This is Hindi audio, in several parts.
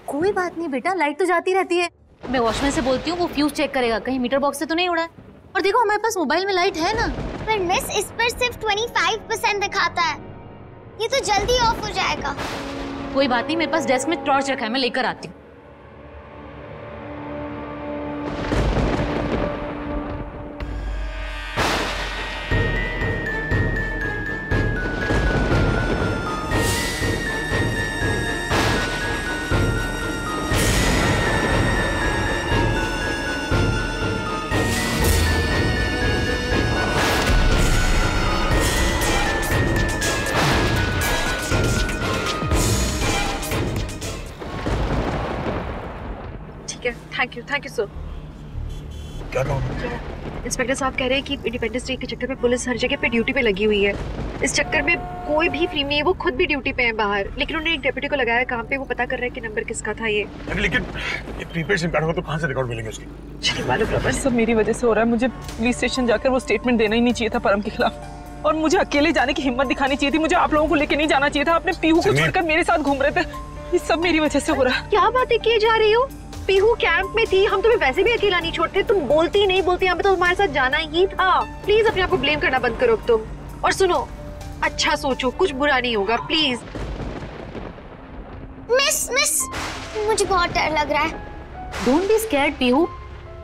कोई बात नहीं बेटा, लाइट तो जाती रहती है। मैं वॉचमैन से बोलती हूँ, वो फ्यूज चेक करेगा कहीं मीटर बॉक्स से तो नहीं उड़ा है। और देखो हमारे पास मोबाइल में लाइट है ना। पर मिस इस पर सिर्फ 25% दिखाता है, ये तो जल्दी ऑफ हो जाएगा। कोई बात नहीं, मेरे पास डेस्क में टॉर्च रखा है, मैं लेकर आती हूँ। Thank you sir. क्या कहो? इंस्पेक्टर साहब कह रहे हैं कि इंडिपेंडेंस डे के चक्कर में पुलिस हर जगह पे ड्यूटी पे लगी हुई है। इस चक्कर में कोई भी फ्री नहीं है, वो खुद भी ड्यूटी पे है बाहर, लेकिन उन्होंने एक डेप्यूटी को लगाया काम पे, वो पता कर रहा है कि नंबर किसका था ये। लेकिन ये प्रीपेड सिम कार्ड होगा तो कहाँ से रिकॉर्ड मिलेंगे उसके? चलिए मालूम सब मेरी वजह से हो रहा है। मुझे पुलिस स्टेशन जाकर वो स्टेटमेंट देना ही नहीं चाहिए था परम के खिलाफ, और मुझे अकेले जाने की हिम्मत दिखानी चाहिए थी। मुझे आप लोगों को लेके नहीं जाना चाहिए था। आपने पीहू को छोड़कर मेरे साथ घूम रहे थे। ये सब मेरी वजह से हो रहा है। क्या बातें किए जा रही हो? पीहू कैंप में थी, हम तुम्हें वैसे भी अकेला नहीं छोड़ते। तुम बोलती नहीं बोलती, हमें तो तुम्हारे साथ जाना ही था। प्लीज अपने आप को ब्लेम करना बंद करो तुम। और सुनो, अच्छा सोचो, कुछ बुरा नहीं होगा प्लीज। मिस मुझे बहुत डर लग रहा है। डोंट बी स्कैर्ड पीहू,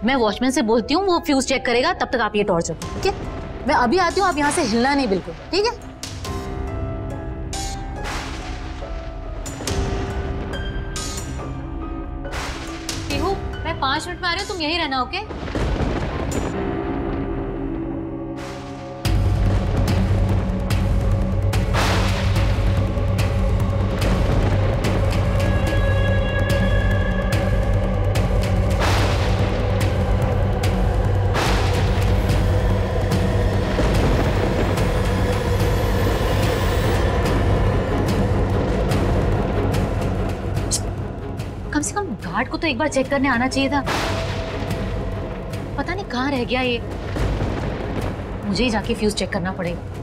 मैं वॉचमैन से बोलती हूँ, वो फ्यूज चेक करेगा, तब तक आप ये टॉर्च रखो, ठीक है? मैं अभी आती हूँ, आप यहाँ से हिलना नहीं बिल्कुल, ठीक है? पीहू, मैं 5 मिनट में आ रही हूँ, तुम यहीं रहना, ओके? कम से कम गार्ड को तो एक बार चेक करने आना चाहिए था। पता नहीं कहाँ रह गया ये। मुझे ही जाके फ्यूज चेक करना पड़ेगा।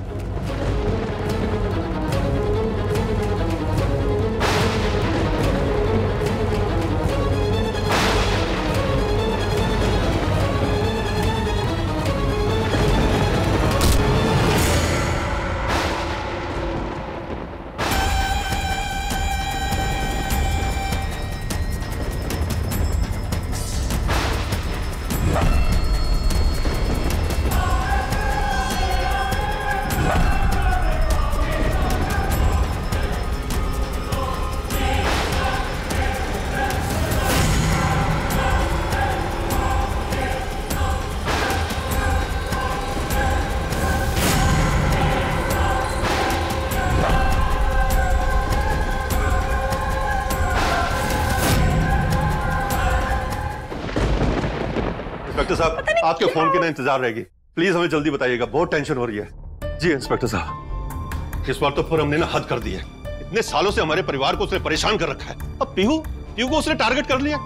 इंस्पेक्टर साहब, आपके फोन की ना इंतजार रहेगी, प्लीज हमें जल्दी बताइएगा, बहुत टेंशन हो रही है। जी इंस्पेक्टर साहब, इस बार तो फिर हमने ना हद कर दी है। इतने सालों से हमारे परिवार को उसने परेशान कर रखा है, अब पीहू को उसने टारगेट कर लिया।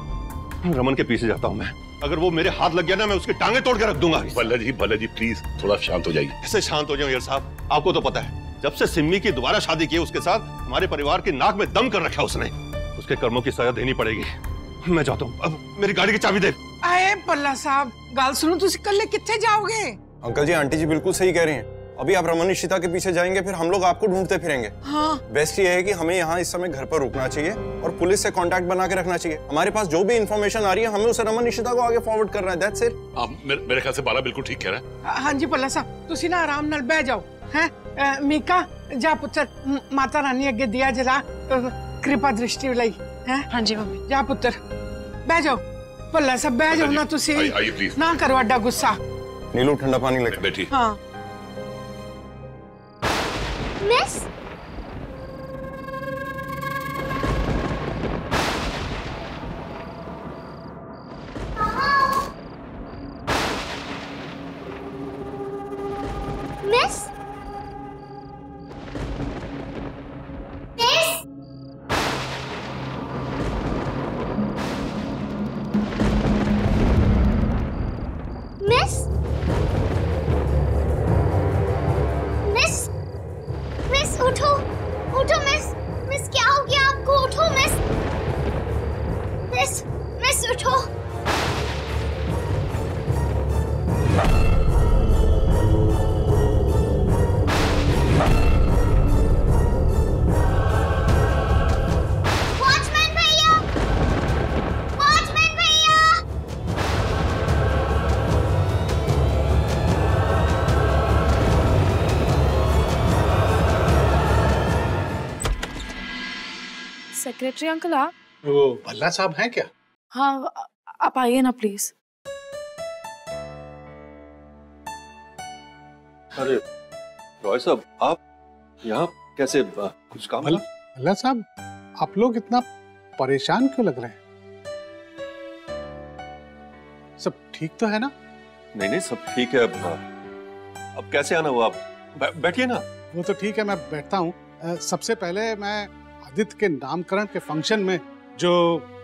रमन के पीछे जाता हूँ मैं, अगर वो मेरे हाथ लग गया ना, मैं उसकी टांगे तोड़ के रख दूंगा। भल्ला जी प्लीज थोड़ा शांत हो जाइए। कैसे शांत हो जाऊं यार साहब? आपको तो पता है, जब से सिम्मी की दोबारा शादी की है, उसके साथ हमारे परिवार की नाक में दम कर रखा है उसने। उसके कर्मों की सजा देनी पड़ेगी। मैं जाता हूँ, अब मेरी गाड़ी की चाबी दे। आए पल्ला साहब, गाल सुनो, तुसी कल्ले किथे जाओगे? अंकल जी, आंटी जी बिल्कुल सही कह रही हैं। अभी आप रमन इशिता के पीछे जाएंगे, फिर हम लोग आपको ढूंढते फिरेंगे। हाँ बेस्ट ये है कि हमें यहाँ इस समय घर पर रुकना चाहिए और पुलिस से कांटेक्ट बना के रखना चाहिए। हमारे पास जो भी इंफॉर्मेशन आ रही है, हमें उसे रमन इशिता को आगे फॉरवर्ड करना है। That's it. मेरे ख्याल से बाला बिल्कुल ठीक कह रहा है। हाँ जी पल्ला साहब, तुसी ना आराम नाल बह जाओ। हैं मीका जा पुत्र, माता रानी अगे दिया जला कृपा दृष्टि लई। हैं हाँ जी मम्मी। जा पुत्र बह जाओ। पल्ला साहब बह जाओ ना, तुसी आइए प्लीज। ना करो अड्डा गुस्सा। नीलू ठंडा पानी लेकर बैठी। हाँ miss miss miss miss miss उठो उठो मिस। मिस क्या हो गया आपको? उठो मिस। मिस मिस उठो। वॉचमैन भैया, वॉचमैन भैया। सेक्रेटरी अंकल आप? वो भल्ला साहब हैं क्या? हाँ आप आइए ना प्लीज। अरे रॉय साहब, आप यहाँ कैसे? कुछ काम? भल्ला साहब, आप लोग इतना परेशान क्यों लग रहे हैं? सब ठीक तो है ना? नहीं नहीं, सब ठीक है। अब कैसे आना हुआ? आप बैठिए ना। वो तो ठीक है, मैं बैठता हूँ। सबसे पहले मैं आदित्य के नामकरण के फंक्शन में जो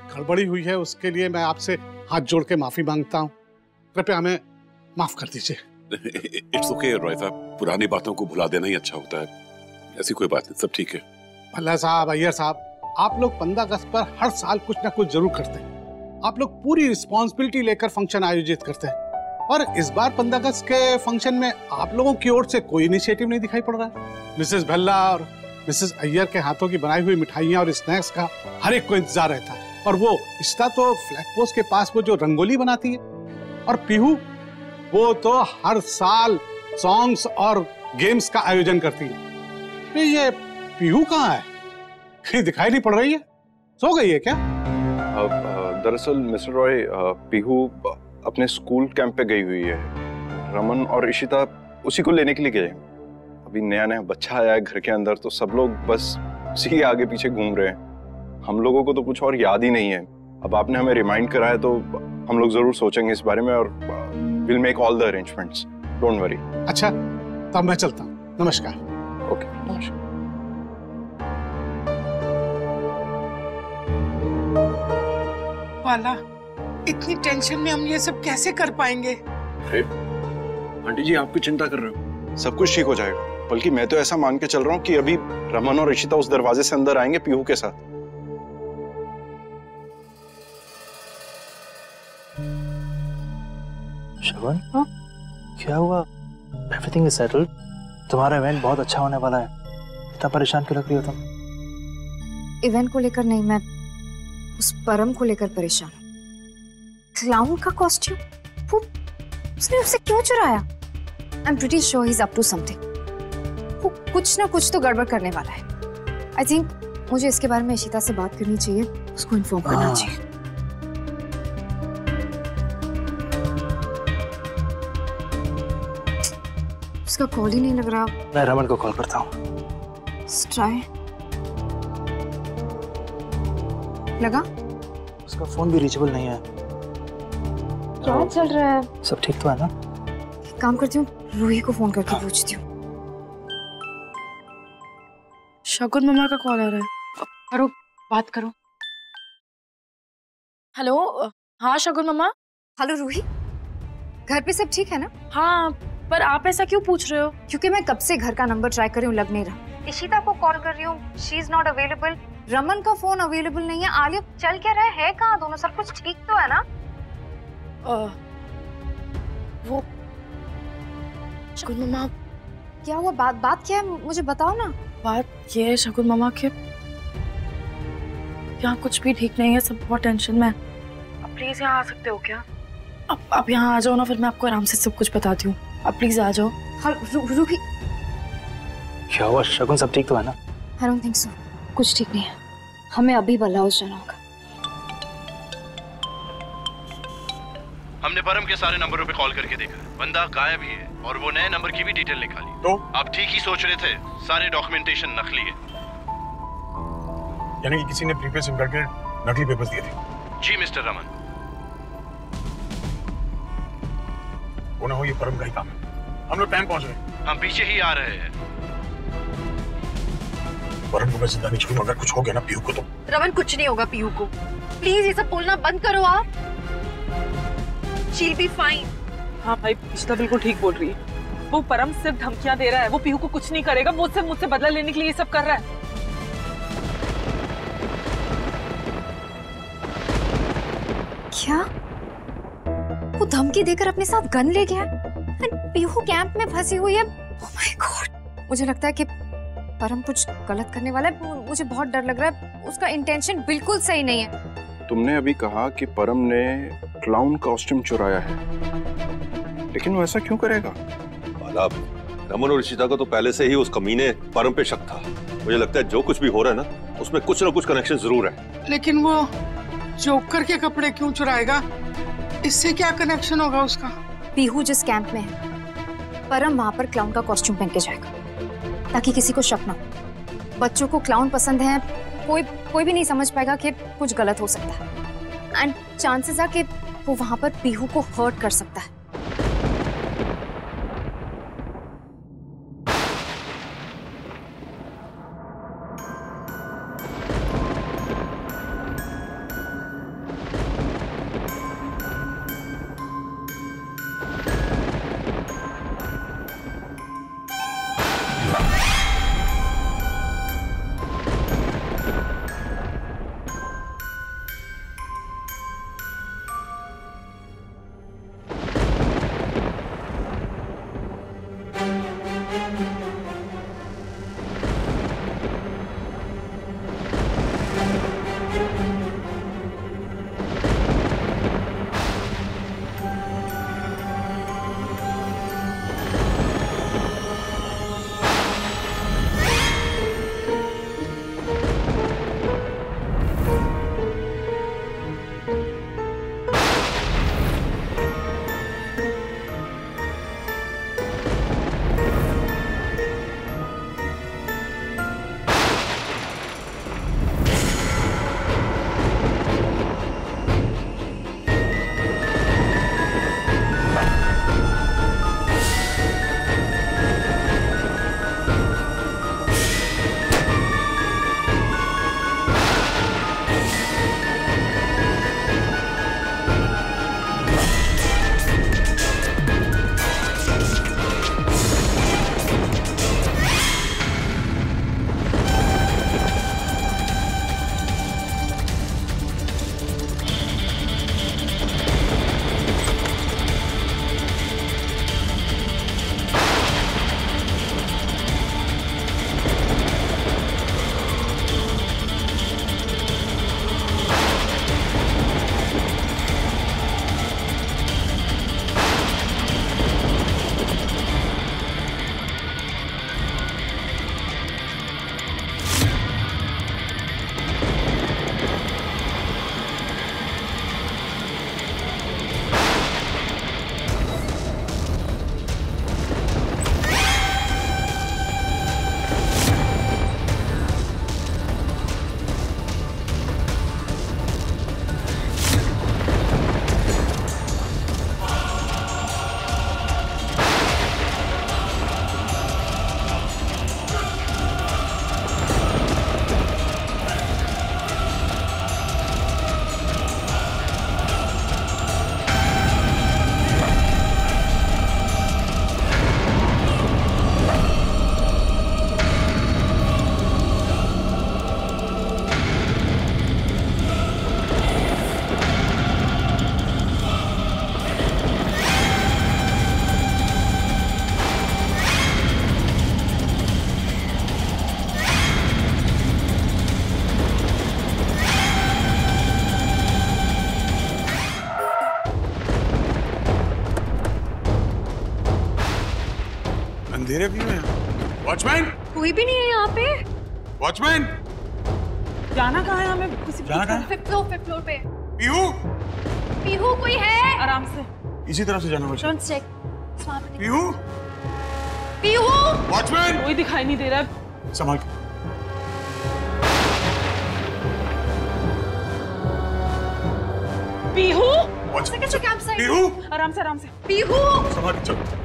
गड़बड़ी हुई है उसके लिए मैं आपसे हाथ जोड़ के माफी मांगता हूँ। कृपया हमें माफ कर दीजिए। इट्स ओके रॉय साहब, पुरानी बातों को भुला देना ही अच्छा होता है। ऐसी कोई बात नहीं, सब ठीक है। भल्ला साहब, अय्यर साहब, आप लोग 15 अगस्त पर हर साल कुछ ना कुछ जरूर करते हैं। आप लोग पूरी रिस्पॉन्सिबिलिटी लेकर फंक्शन आयोजित करते हैं, और इस बार 15 अगस्त के फंक्शन में आप लोगों की ओर से कोई इनिशिएटिव नहीं दिखाई पड़ रहा है। मिसेस भल्ला और मिसेस अय्यर के हाथों की बनाई हुई मिठाइयाँ और स्नैक्स का हर एक को इंतजार रहता है। और वो इश्ता तो फ्लैग पोस्ट के पास वो जो रंगोली बनाती है, और पीहू वो तो हर साल सॉन्ग्स और गेम्स का आयोजन करती है। ये पीहू कहाँ है? कहीं दिखाई नहीं पड़ रही है। सो गई है क्या? दरअसल मिस्टर रॉय, पीहू अपने स्कूल कैंप पे गई हुई है। रमन और इशिता उसी को लेने के लिए गए। अभी नया नया बच्चा आया है घर के अंदर, तो सब लोग बस उसी के आगे पीछे घूम रहे हैं। हम लोगों को तो कुछ और याद ही नहीं है। अब आपने हमें रिमाइंड कराया तो हम लोग जरूर सोचेंगे इस बारे में, और will make all the arrangements, don't worry. अच्छा, तब मैं चलता हूँ। नमस्कार। ओके, नमस्कार। वाला, इतनी टेंशन में हम ये सब कैसे कर पाएंगे? आंटी जी, आप क्यों चिंता कर रहे हो? सब कुछ ठीक हो जाएगा। बल्कि मैं तो ऐसा मान के चल रहा हूँ कि अभी रमन और इशिता उस दरवाजे से अंदर आएंगे पीहू के साथ। श्रवण, क्या हुआ? Everything is settled? तुम्हारा इवेंट बहुत अच्छा होने वाला है। इतना परेशान क्यों लग रही हो तुम? इवेंट को लेकर नहीं, मैं उस परम को लेकर परेशान हूँ। क्लाउन का कॉस्ट्यूम वो उसने उससे क्यों चुराया? I am pretty sure he is up to something. वो कुछ ना कुछ तो गड़बड़ करने वाला है। आई थिंक मुझे इसके बारे में इशिता से बात करनी चाहिए, उसको इन्फॉर्म करना चाहिए। उसका कॉल ही नहीं लग रहा। मैं रमन को कॉल करता हूँ। ट्राई। लगा? उसका फोन भी रीचेबल नहीं है। क्या चल रहा है? सब ठीक तो है ना? एक काम करती हूँ, रूही को फोन करके पूछती हूँ। शगुन मम्मा का कॉल आ रहा है। करो, बात करो। हेलो, हाँ शगुन मम्मा। हेलो रूही, घर पे सब ठीक है ना? हाँ, पर आप ऐसा क्यों पूछ रहे हो? क्योंकि मैं कब से घर का नंबर ट्राई कर रही हूँ, लग नहीं रहा। इशिता को कॉल कर रही हूँ, she is not available. Raman का फोन अवेलेबल नहीं है। आलिया चल क्या रहा है कहाँ? दोनों सब कुछ ठीक तो है ना? वो शगुन मम्मा, क्या हुआ? बात क्या है, मुझे बताओ ना। बात ये है शगुन मामा के यहाँ कुछ भी ठीक नहीं है, सब बहुत टेंशन में है। अब प्लीज यहाँ आ सकते हो क्या? अब यहाँ आ जाओ ना, फिर मैं आपको आराम से सब कुछ बताती हूँ। अब प्लीज आ जाओ। रूही, क्या हुआ शगुन, सब ठीक तो है ना? आई डोंट थिंक सो, कुछ ठीक नहीं है। हमें अभी बल्ला हाउस जाना होगा। हमने परम के सारे नंबरों पे कॉल करके देखा, बंदा गायब ही है और वो नए नंबर की भी डिटेल निकाली। तो आप ठीक ही सोच रहे थे, सारे डॉक्यूमेंटेशन नकली है। यानी कि किसी ने प्रीवियस सिम कार्ड के नकली पेपर्स दिए थे? जी मिस्टर रमन। वो ना हो ये परम का ही काम है। हम लोग टाइम पहुंच रहे। हम पीछे ही आ रहे हैं। परम को मैं जिंदा नहीं छोड़ूंगा, अगर कुछ हो गया ना पीहू को तो। रमन कुछ नहीं होगा पीहू को, प्लीज ये सब बोलना बंद करो आप। She'll be fine। हाँ भाई, इशिता बिल्कुल ठीक बोल रही है। वो परम सिर्फ धमकियां दे रहा है, वो पीहू को कुछ नहीं करेगा। वो सिर्फ मुझसे बदला लेने के लिए ये सब कर रहा है। क्या? वो धमकी देकर अपने साथ गन ले गया है? पीहू कैंप में फंसी हुई है। ओह माय गॉड, मुझे लगता है कि परम कुछ गलत करने वाला है। मुझे बहुत डर लग रहा है, उसका इंटेंशन बिल्कुल सही नहीं है। तुमने अभी कहा कि परम ने क्लाउन कॉस्ट्यूम चुराया है, लेकिन वो ऐसा क्यों करेगा? बाला, रमन और इशिता को तो पहले से ही उस कमीने परम पे शक था। मुझे लगता है जो कुछ भी हो रहा है ना, उसमें कुछ ना कुछ कनेक्शन जरूर है। लेकिन वो जोकर के कपड़े क्यों चुराएगा? इससे क्या कनेक्शन होगा उसका? पीहू जिस कैंप में है, परम वहां पर क्लाउन का कॉस्ट्यूम पहन के जाएगा, ताकि किसी को शक ना हो। बच्चों को क्लाउन पसंद है, कोई भी नहीं समझ पाएगा कि कुछ गलत हो सकता है। एंड चांसेस है कि वो वहां पर पीहू को हर्ट कर सकता है। अंधेरे भी हैं। वॉचमैन, कोई भी नहीं है यहाँ पे। वॉचमैन, जाना कहाँ है हमें? जाना कहाँ है? फिफ्थ फ्लोर पे। पीहू, पीहू कोई है? आराम से, इसी तरफ से जाना watchman. Don't check. Pihu, Pihu, watchman, कोई दिखाई नहीं दे रहा। संभाल के। पीहू, पीहू, आराम से, आराम से। पीहू, संभाल के चल।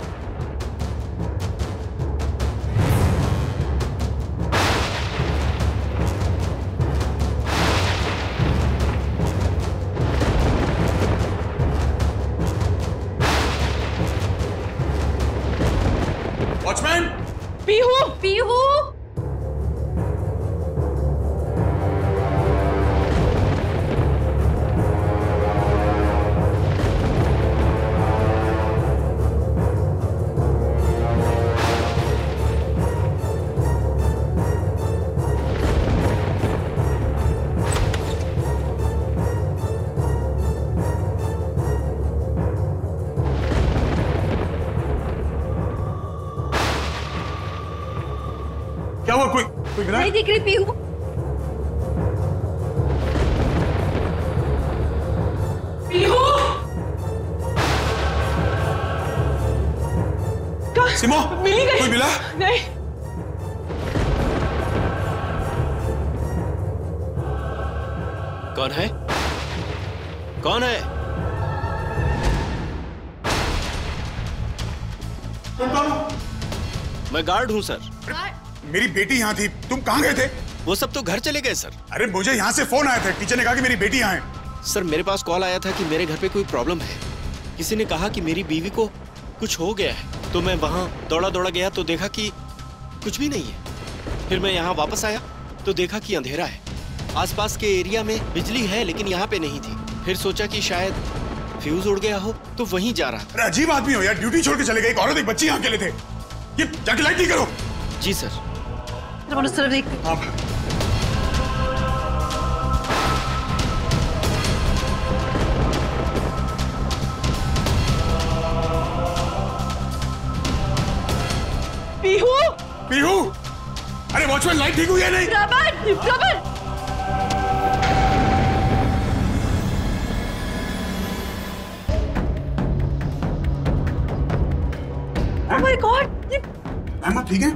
वॉचमैन, पीहू, पीहू, क्या हुआ? कोई मिला? नहीं दिख रही पीहू। पीहू, सिमो, मिली गई। कोई मिला? नहीं। कौन है? कौन है? तुम कौन हो? मैं गार्ड हूँ सर। मेरी बेटी यहाँ थी, तुम कहाँ गए थे? वो सब तो घर चले गए सर। अरे मुझे यहाँ से फोन आया था, टीचर ने कहा कि मेरी बेटी यहाँ है। सर मेरे पास कॉल आया था कि मेरे घर पे कोई प्रॉब्लम है। किसी ने कहा कि मेरी बीवी को कुछ हो गया है, तो मैं वहाँ दौड़ा गया तो देखा कि कुछ भी नहीं है। फिर मैं यहाँ वापस आया तो देखा कि अंधेरा है। आसपास के एरिया में बिजली है लेकिन यहाँ पे नहीं थी। फिर सोचा कि शायद फ्यूज उड़ गया हो तो वहीं जा रहा। अरे अजीब आदमी हो यार, ड्यूटी छोड़ के चले गए, एक औरत एक बच्ची यहाँ अकेले थे। ये जाके लाइट नहीं करो। जी सर। पीहू, पीहू, अरे वॉचमैन लाइट ठीक हुई है नहीं? Raman, Oh my God! Ahmad ठीक है?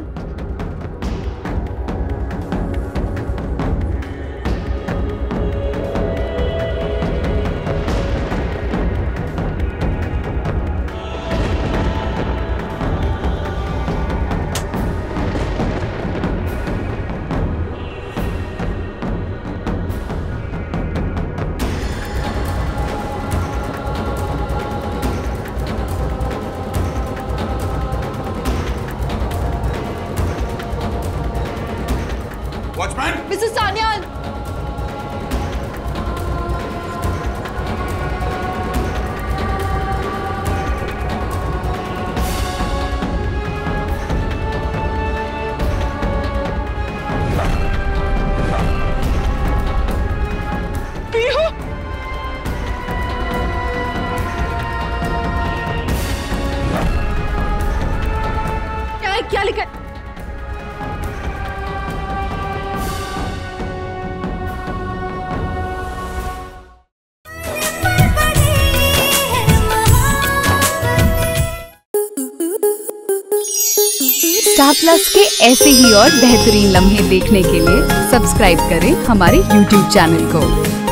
Watchman, Mrs Sanyal. पीहू, क्या लिखा है? स्टार प्लस के ऐसे ही और बेहतरीन लम्हे देखने के लिए सब्सक्राइब करें हमारे YouTube चैनल को।